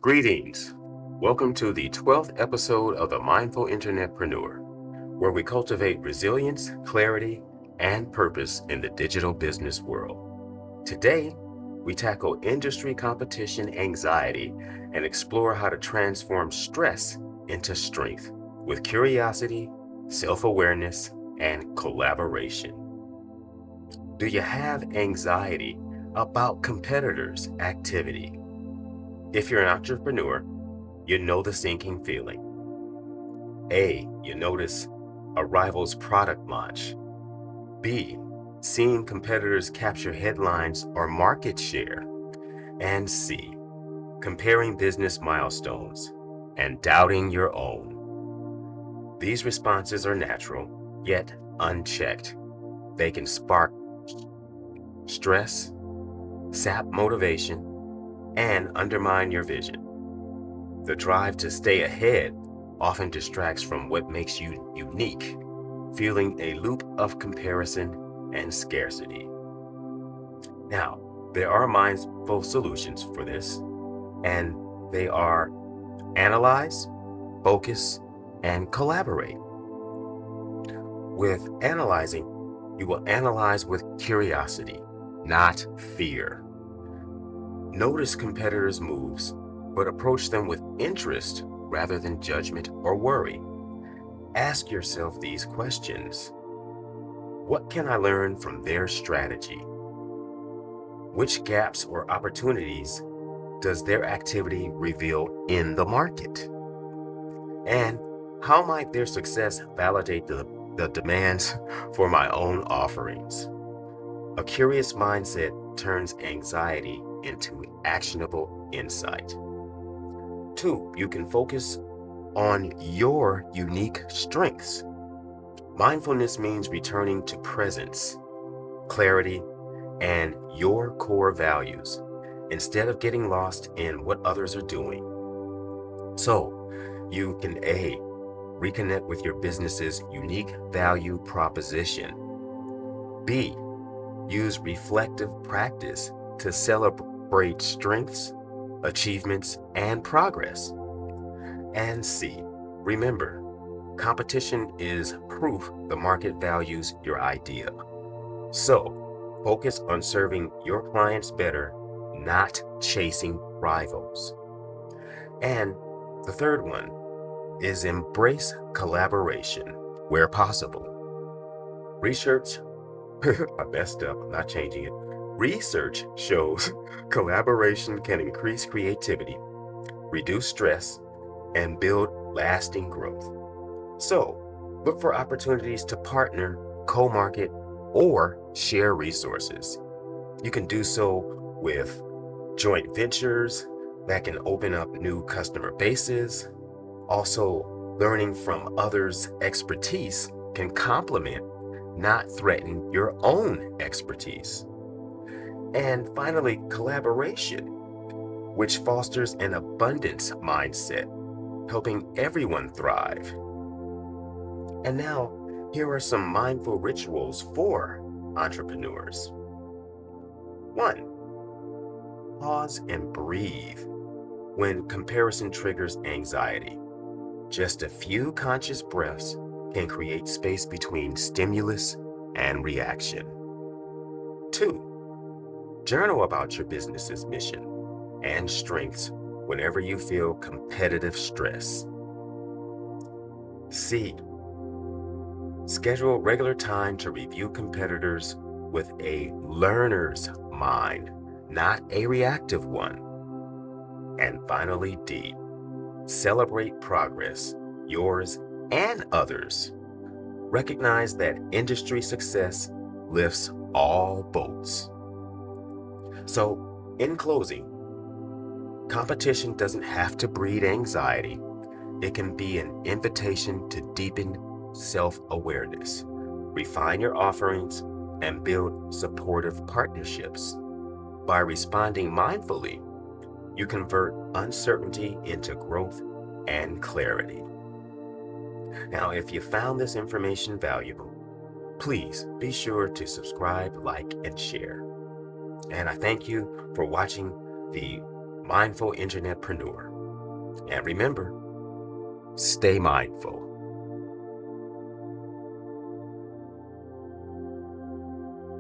Greetings. Welcome to the 12th episode of the Mindful Internetpreneur, where we cultivate resilience, clarity, and purpose in the digital business world. Today, we tackle industry competition anxiety and explore how to transform stress into strength with curiosity, self-awareness, and collaboration. Do you have anxiety about competitors' activity? If you're an entrepreneur, you know the sinking feeling. A, you notice a rival's product launch. B, seeing competitors capture headlines or market share. And C, comparing business milestones and doubting your own. These responses are natural, yet unchecked. They can spark stress, sap motivation, and undermine your vision. The drive to stay ahead often distracts from what makes you unique, feeling a loop of comparison and scarcity. Now, there are mindful solutions for this, and they are analyze, focus, and collaborate. With analyzing, you will analyze with curiosity, not fear. Notice competitors' moves, but approach them with interest rather than judgment or worry. Ask yourself these questions. What can I learn from their strategy? Which gaps or opportunities does their activity reveal in the market? And how might their success validate the demands for my own offerings? A curious mindset turns anxiety into actionable insight. 2, you can focus on your unique strengths. Mindfulness means returning to presence, clarity, and your core values instead of getting lost in what others are doing. So, you can A, reconnect with your business's unique value proposition. B, use reflective practice to celebrate strengths, achievements, and progress. And C, remember, competition is proof the market values your idea. So, focus on serving your clients better, not chasing rivals. And the third one is embrace collaboration where possible. Research, I messed up, I'm not changing it. Research shows collaboration can increase creativity, reduce stress, and build lasting growth. So, look for opportunities to partner, co-market, or share resources. You can do so with joint ventures that can open up new customer bases. Also, learning from others' expertise can complement, not threaten your own expertise. And finally, collaboration, which fosters an abundance mindset, helping everyone thrive. And now, here are some mindful rituals for entrepreneurs. 1, pause and breathe when comparison triggers anxiety. Just a few conscious breaths can create space between stimulus and reaction. 2, journal about your business's mission and strengths whenever you feel competitive stress. C, schedule regular time to review competitors with a learner's mind, not a reactive one. And finally, D, celebrate progress, yours and others. Recognize that industry success lifts all boats. So, in closing, competition doesn't have to breed anxiety. It can be an invitation to deepen self-awareness, refine your offerings, and build supportive partnerships. By responding mindfully, you convert uncertainty into growth and clarity. Now, if you found this information valuable, please be sure to subscribe, like, and share. And I thank you for watching the Mindful Internetpreneur. And remember, stay mindful.